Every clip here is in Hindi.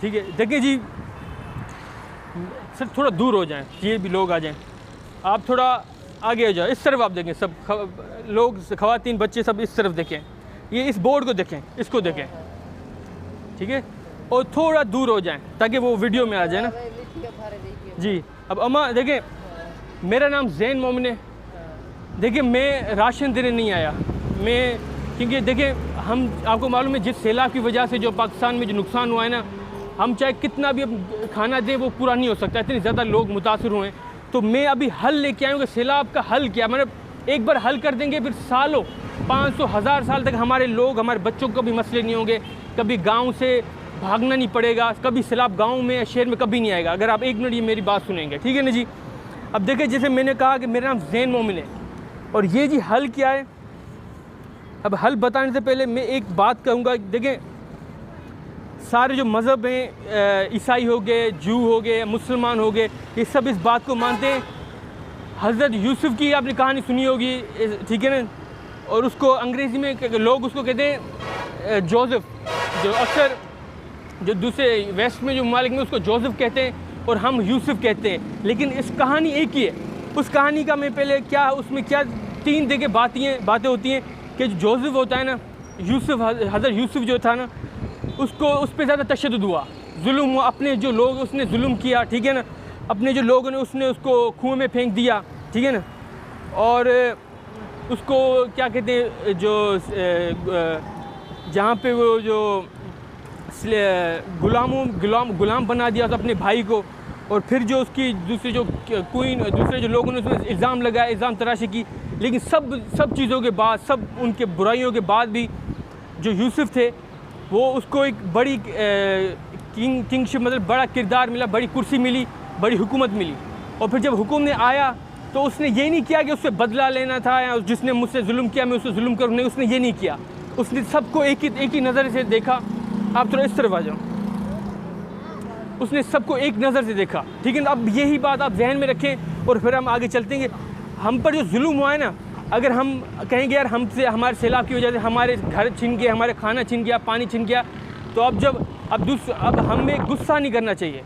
ठीक है। देखिए जी सर थोड़ा दूर हो जाएं, ये भी लोग आ जाएं, आप थोड़ा आगे हो जाओ, इस तरफ आप देखें, सब लोग, ख़वातीन, बच्चे सब इस तरफ देखें, ये इस बोर्ड को देखें, इसको देखें, ठीक है, और थोड़ा दूर हो जाएं ताकि वो वीडियो में आ जाए ना जी। अब अम्मा देखें, मेरा नाम ज़ैन मोमिन है। देखिए मैं राशन देने नहीं आया, मैं, क्योंकि देखिए हम, आपको मालूम है जिस सैलाब की वजह से जो पाकिस्तान में जो नुकसान हुआ है ना, हम चाहे कितना भी खाना दें वो पूरा नहीं हो सकता, इतने ज़्यादा लोग मुतासर हुए हैं। तो मैं अभी हल लेके आया हूँ कि सैलाब का हल क्या, मतलब एक बार हल कर देंगे फिर सालों, 500,000 साल तक हमारे लोग, हमारे बच्चों को कभी मसले नहीं होंगे, कभी गाँव से भागना नहीं पड़ेगा, कभी सैलाब गाँव में शहर में कभी नहीं आएगा, अगर आप एक मिनट ये मेरी बात सुनेंगे, ठीक है ना जी। अब देखिए जैसे मैंने कहा कि मेरा नाम ज़ैन मोमिन है, और ये जी हल क्या है। अब हल बताने से पहले मैं एक बात कहूँगा, देखें सारे जो मज़हब हैं, ईसाई हो गए, जू हो गए, मुसलमान हो गए, ये सब इस बात को मानते हैं। हज़रत यूसुफ़ की आपने कहानी सुनी होगी, ठीक है ना, और उसको अंग्रेज़ी में लोग उसको कहते हैं जोसेफ, जो अक्सर जो दूसरे वेस्ट में जो ममालिक में उसको जोसेफ कहते हैं और हम यूसुफ़ कहते हैं, लेकिन इस कहानी एक ही है। उस कहानी का मैं पहले क्या, उसमें क्या 3 जगह बातें होती हैं कि जो जोसेफ होता है ना, यूसुफ़, हज़रत यूसुफ़ जो था ना, उसको उस पर ज़्यादा तशद्दुद हुआ, जुल्म हुआ, अपने जो लोग उसने जुल्म किया, ठीक है ना, अपने जो लोगों ने उसने उसको कुएं में फेंक दिया, ठीक है ना, और उसको क्या कहते हैं, जो जहाँ पे वो जो गुलाम बना दिया था अपने भाई को, और फिर जो उसकी दूसरी जो क्वीन, दूसरे जो लोगों ने उसमें इल्ज़ाम लगाया, इल्ज़ाम तराशी की, लेकिन सब चीज़ों के बाद, सब उनके बुराइयों के बाद भी जो यूसुफ़ थे वो उसको एक बड़ी किंगशिप, मतलब बड़ा किरदार मिला, बड़ी कुर्सी मिली, बड़ी हुकूमत मिली। और फिर जब हुक्म ने आया तो उसने ये नहीं किया कि उससे बदला लेना था, या जिसने मुझसे जुल्म किया मैं उससे जुल्म करूँ, नहीं, उसने ये नहीं किया। उसने सबको एक ही नज़र से देखा। आप थोड़ा इस तरफ आ जाओ। उसने सबको एक नज़र से देखा, ठीक है ना। अब यही बात आप जहन में रखें और फिर हम आगे चलते हैं। हम पर जो जुल्म हुआ है ना, अगर हम कहेंगे यार हमसे, हमारे सैलाब की वजह से हमारे घर छिन गए, हमारे खाना छिन गया, पानी छिन गया, तो अब हमें गुस्सा नहीं करना चाहिए,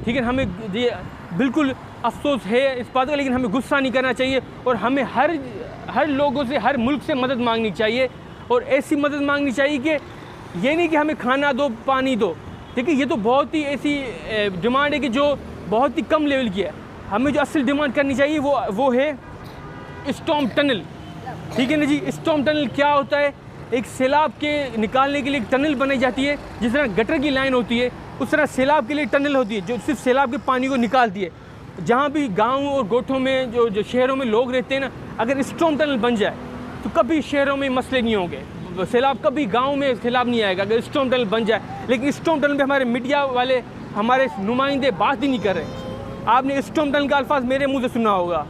ठीक है। हमें ये बिल्कुल अफसोस है इस बात का, लेकिन हमें गुस्सा नहीं करना चाहिए, और हमें हर लोगों से, हर मुल्क से मदद मांगनी चाहिए, और ऐसी मदद मांगनी चाहिए कि ये नहीं कि हमें खाना दो, पानी दो, ठीक है। ये तो बहुत ही ऐसी डिमांड है कि जो बहुत ही कम लेवल की है। हमें जो असल डिमांड करनी चाहिए वो है स्टॉर्म टनल, ठीक है ना जी। स्टॉर्म टनल क्या होता है? एक सैलाब के निकालने के लिए एक टनल बनाई जाती है, जिस तरह गटर की लाइन होती है उस तरह सैलाब के लिए टनल होती है, जो सिर्फ सैलाब के पानी को निकालती है। जहाँ भी गाँव और गोठों में, जो शहरों में लोग रहते हैं ना, अगर स्टॉर्म टनल बन जाए तो कभी शहरों में मसले नहीं होंगे, सैलाब कभी गाँव में सैलाब नहीं आएगा अगर स्टॉर्म टनल बन जाए। लेकिन स्टॉर्म टनल में हमारे मीडिया वाले, हमारे नुमाइंदे बात ही नहीं कर रहे। आपने स्टॉर्म टनल का अल्फाज मेरे मुँह से सुना होगा,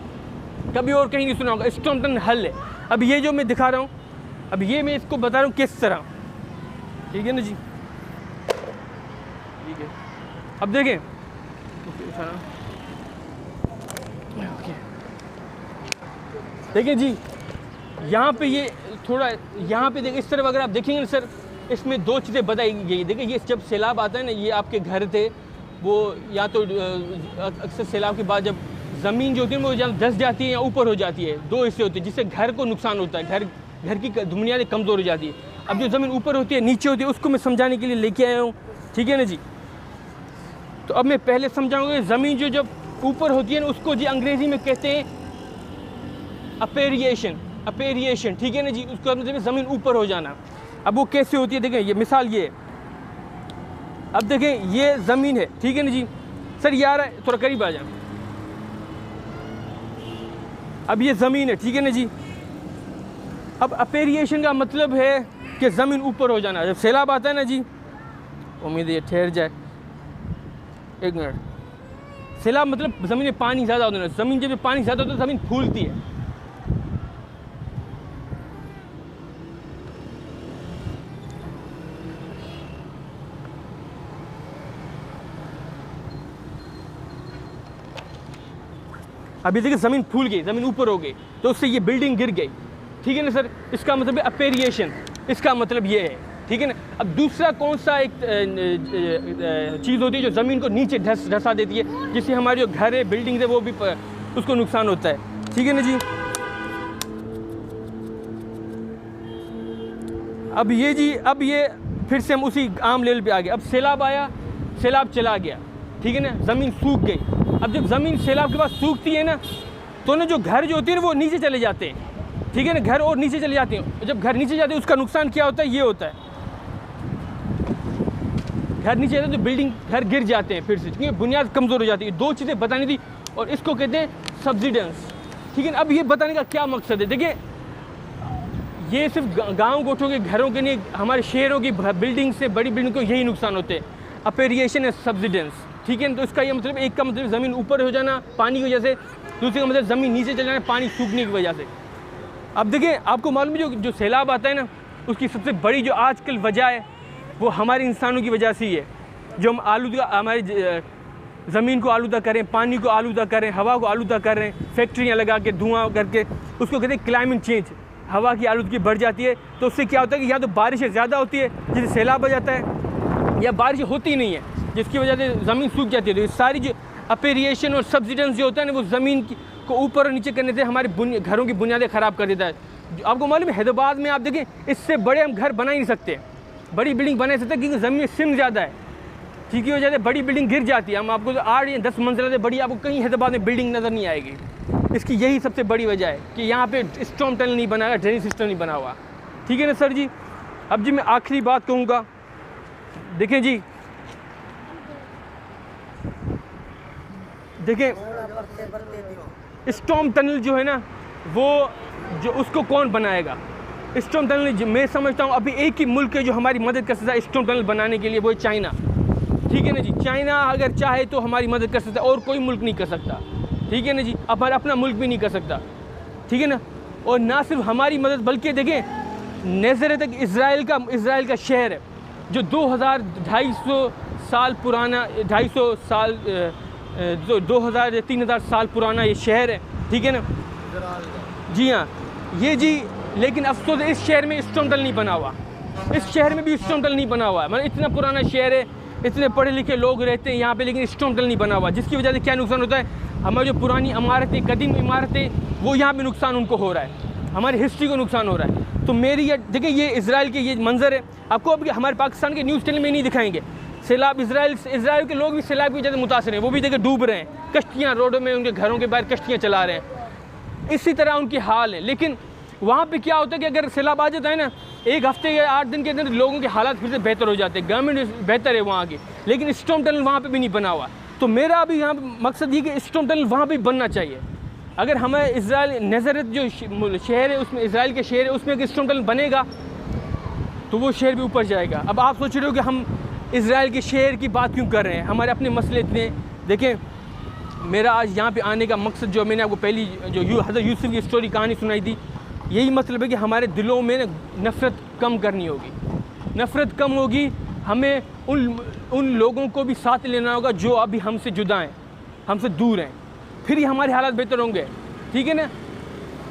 कभी और कहीं नहीं सुना होगा। स्टॉर्म टनल हल है। अब ये जो मैं दिखा रहा हूँ, अब ये मैं इसको बता रहा हूँ किस तरह, ठीक है ना जी, ठीक है। अब देखें, देखिए जी, यहाँ पे ये थोड़ा, यहाँ पे देखिए इस तरफ अगर आप देखेंगे ना सर, इसमें 2 चीज़ें बताई गई। देखिए ये जब सैलाब आता है ना, ये आपके घर थे वो, या तो अक्सर सैलाब के बाद जब ज़मीन जो होती है वो जब धंस जाती है या ऊपर हो जाती है, 2 हिस्से होते हैं, जिससे घर को नुकसान होता है, घर की बुनियादें कमज़ोर हो जाती है। अब जो ज़मीन ऊपर होती है, नीचे होती है, उसको मैं समझाने के लिए लेके आया हूँ, ठीक है ना जी। तो अब मैं पहले समझाऊँगा, ज़मीन जो जब ऊपर होती है ना, उसको जी अंग्रेज़ी में कहते हैं अपेरिएशन, ठीक है ना जी। उसको मतलब ज़मीन ऊपर हो जाना। अब वो कैसे होती है, देखें ये मिसाल ये है। अब देखें ये ज़मीन है, ठीक है ना जी। सर ये आ रहा है, थोड़ा करीब आ जाए। अब ये ज़मीन है, ठीक है ना जी। अब अपेरिएशन का मतलब है कि ज़मीन ऊपर हो जाना। जब सैलाब आता है ना जी, उम्मीद है ठहर जाए, 1 मिनट। सैलाब मतलब ज़मीन में पानी ज़्यादा होता है। ज़मीन जब पानी ज़्यादा होता है ज़मीन फूलती है। अभी देखिए ज़मीन फूल गई, ज़मीन ऊपर हो गई, तो उससे ये बिल्डिंग गिर गई, ठीक है ना सर। इसका मतलब है अपेरिएशन, इसका मतलब ये है, ठीक है ना। अब दूसरा कौन सा एक चीज़ होती है जो ज़मीन को नीचे धंसा देती है, जिससे हमारी जो घर है, बिल्डिंग है, वो भी उसको नुकसान होता है, ठीक है ना जी। अब ये फिर से हम उसी आम लेवल पे आ गए। अब सैलाब आया, सैलाब चला गया, ठीक है ना, ज़मीन सूख गई। अब जब ज़मीन सैलाब के बाद सूखती है ना, तो ना जो घर जो होती है ना वो नीचे चले जाते हैं, ठीक है ना, घर और नीचे चले जाते हैं। जब घर नीचे जाते हैं उसका नुकसान क्या होता है, ये होता है, घर नीचे जाते हैं तो बिल्डिंग घर गिर जाते हैं फिर से, क्योंकि बुनियाद कमज़ोर हो जाती है। दो चीज़ें बतानी थी और इसको कहते हैं सब्सिडेंस, ठीक है ना। अब ये बताने का क्या मकसद है, देखिए ये सिर्फ गाँव गोठों के घरों के नहीं, हमारे शहरों की बिल्डिंग से बड़ी बिल्डिंग को यही नुकसान होते हैं। अपेरिएशन है सब्सिडेंस, ठीक है ना। तो इसका ये मतलब, एक का मतलब ज़मीन ऊपर हो जाना पानी की वजह से, दूसरे का मतलब ज़मीन नीचे चले जाना पानी सूखने की वजह से। अब देखिए आपको मालूम है जो सैलाब आता है ना, उसकी सबसे बड़ी जो आजकल वजह है वो हमारे इंसानों की वजह से ही है। जो हम आलूदा, हमारी ज़मीन को आलूदा करें, पानी को आलूदा करें, हवा को आलूदा कर रहे हैं, फैक्ट्रियाँ लगा के धुआं करके, उसको कहते हैं क्लाइमेट चेंज। हवा की आलूदगी बढ़ जाती है तो उससे क्या होता है कि या तो बारिशें ज़्यादा होती है जिससे सैलाब आ जाता है, या बारिश होती नहीं है जिसकी वजह से ज़मीन सूख जाती है। तो ये सारी जो अपेरिएशन और सब्सिडेंस जो होता है ना, वो ज़मीन को ऊपर और नीचे करने से हमारे घरों की बुनियादें ख़राब कर देता है। आपको मालूम है हैदराबाद में आप देखें, इससे बड़े हम घर बना ही नहीं सकते, बड़ी बिल्डिंग बना सकते क्योंकि ज़मीन में सिम ज़्यादा है, ठीक है, वजह से बड़ी बिल्डिंग गिर जाती है। हम आपको 8 या 10 मंजिला से बड़ी आपको कहीं हैदराबाद में बिल्डिंग नज़र नहीं आएगी। इसकी यही सबसे बड़ी वजह है कि यहाँ पे स्टॉर्म टनल नहीं बना हुआ, ड्रेनेज सिस्टम नहीं बना हुआ, ठीक है ना सर जी। अब जी मैं आखिरी बात कहूँगा, देखें जी, देखें स्टॉर्म टनल जो है ना, वो जो उसको कौन बनाएगा? स्टॉर्म टनल मैं समझता हूँ अभी एक ही मुल्क है जो हमारी मदद कर सकता है स्टॉर्म टनल बनाने के लिए, वो है चाइना, ठीक है ना जी। चाइना अगर चाहे तो हमारी मदद कर सकता है, और कोई मुल्क नहीं कर सकता, ठीक है ना जी। हमारा अपना मुल्क भी नहीं कर सकता, ठीक है ना। और ना सिर्फ हमारी मदद, बल्कि देखें नेज़रेत तक इज़राइल का शहर है जो 2,250 साल पुराना, 250 साल 2000 या 3000 साल पुराना ये शहर है, ठीक है ना जी। हाँ ये जी, लेकिन अफसोस इस शहर में स्टॉर्म टनल नहीं बना हुआ, इस शहर में भी स्टॉर्म टनल नहीं बना हुआ है। मतलब इतना पुराना शहर है, इतने पढ़े लिखे लोग रहते हैं यहाँ पे, लेकिन स्टॉर्म टनल नहीं बना हुआ, जिसकी वजह से क्या नुकसान होता है, हमारी जो पुरानी इमारतें, कदीम इमारतें, वो यहाँ पे नुकसान उनको हो रहा है, हमारी हिस्ट्री को नुकसान हो रहा है। तो मेरी ये देखिए, ये इजराइल के ये मंजर है, आपको अब हमारे पाकिस्तान के न्यूज़ चैनल में नहीं दिखाएंगे। सैलाब इजराइल के लोग भी सैलाब की वजह से मुतासर हैं, वो भी देखिए डूब रहे हैं, कश्तियाँ रोडों में, उनके घरों के बाहर कश्तियाँ चला रहे हैं, इसी तरह उनकी हाल है। लेकिन वहाँ पे क्या होता है कि अगर सैलाब आ जाता है ना, 1 हफ्ते या 8 दिन के अंदर लोगों के हालात फिर से बेहतर हो जाते हैं, गवर्नमेंट बेहतर है वहाँ की, लेकिन स्टॉर्म टनल वहाँ पे भी नहीं बना हुआ। तो मेरा अभी यहाँ मकसद ये कि स्टॉर्म टनल वहाँ पे बनना चाहिए। अगर हमें इजराइल नेज़रेत जो शहर है, उसमें इजराइल के शहर है, उसमें अगर स्टॉर्म टनल बनेगा तो वो शहर भी ऊपर जाएगा। अब आप सोच रहे हो कि हम इजराइल के शहर की बात क्यों कर रहे हैं, हमारे अपने मसले इतने। देखें मेरा आज यहाँ पे आने का मकसद, जो मैंने आपको पहली जो हज़रत यूसुफ की स्टोरी कहानी सुनाई थी, यही मतलब है कि हमारे दिलों में नफ़रत कम करनी होगी, नफ़रत कम होगी, हमें उन लोगों को भी साथ लेना होगा जो अभी हमसे जुदा हैं, हमसे दूर हैं, फिर ही हमारे हालात बेहतर होंगे, ठीक है ना।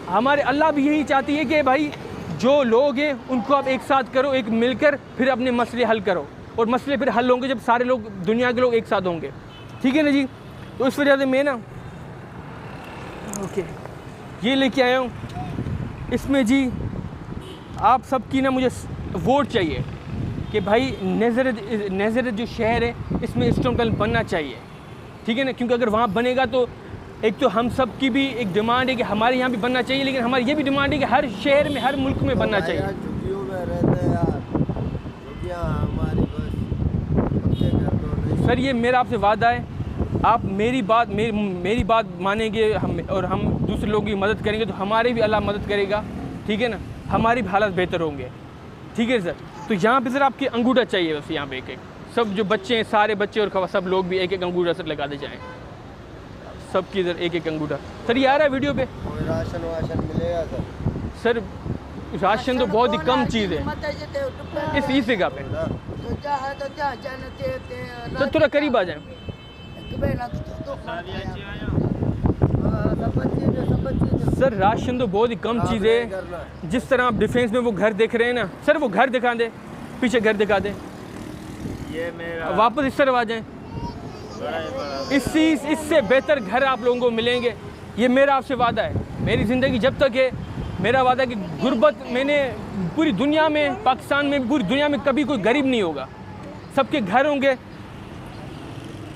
हमारे अल्लाह भी यही चाहती है कि भाई जो लोग हैं उनको आप एक साथ करो, एक मिलकर फिर अपने मसले हल करो, और मसले फिर हल होंगे जब सारे लोग, दुनिया के लोग एक साथ होंगे, ठीक है ना जी। तो इस वजह से मैं ना ये लेके आया हूँ, इसमें जी आप सबकी ना मुझे वोट चाहिए कि भाई नेज़रेत जो शहर है इसमें स्टॉर्म टनल बनना चाहिए, ठीक है ना। क्योंकि अगर वहाँ बनेगा तो एक तो हम सब की भी एक डिमांड है कि हमारे यहाँ भी बनना चाहिए, लेकिन हमारी ये भी डिमांड है कि हर शहर में, हर मुल्क में बनना चाहिए। सर ये मेरा आपसे वादा है, आप मेरी बात मानेंगे हम, और हम दूसरे लोगों की मदद करेंगे तो हमारे भी अल्लाह मदद करेगा, ठीक है ना, हमारी भी हालत बेहतर होंगे, ठीक है सर। तो यहाँ पे सर आपकी अंगूठा चाहिए, बस यहाँ पे एक सब जो बच्चे हैं, सारे बच्चे और सब लोग भी एक अंगूठा सर लगा दे जाएँ, सबकी इधर एक अंगूठा। सर ये आ रहा है वीडियो पे? राशन वाशन मिलेगा सर? राशन तो बहुत ही कम चीज़ है इस जगह पे। सर थोड़ा करीब आ जाए। सर राशन तो बहुत ही कम चीज़ है। जिस तरह आप डिफेंस में वो घर देख रहे हैं ना सर, वो घर दिखा दे, पीछे घर दिखा दें, ये मेरा वापस इस तरफ आ जाएं। इससे बेहतर घर आप लोगों को मिलेंगे, ये मेरा आपसे वादा है। मेरी ज़िंदगी जब तक है, मेरा वादा है कि गुर्बत मैंने पूरी दुनिया में, पाकिस्तान में, पूरी दुनिया में कभी कोई गरीब नहीं होगा। सबके घर होंगे,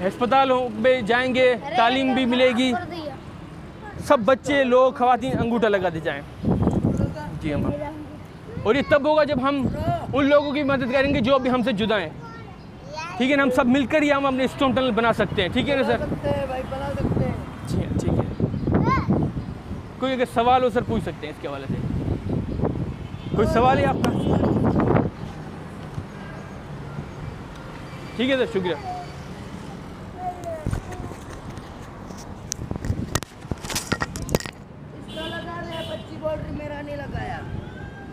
अस्पतालों में जाएंगे, तालीम भी मिलेगी, सब बच्चे लोग ख़वातीन अंगूठा लगाते जाएं। जी अम्मा। और ये तब होगा जब हम उन लोगों की मदद करेंगे जो अभी हमसे जुदा हैं, ठीक है ना। हम सब मिलकर ही हम अपने स्टोन टनल बना सकते हैं, ठीक है ना सर? भाई बना सकते हैं। जी हाँ, ठीक है। कोई अगर सवाल हो सर पूछ सकते हैं इसके हवाले से। कोई सवाल है आपका? ठीक है सर, शुक्रिया।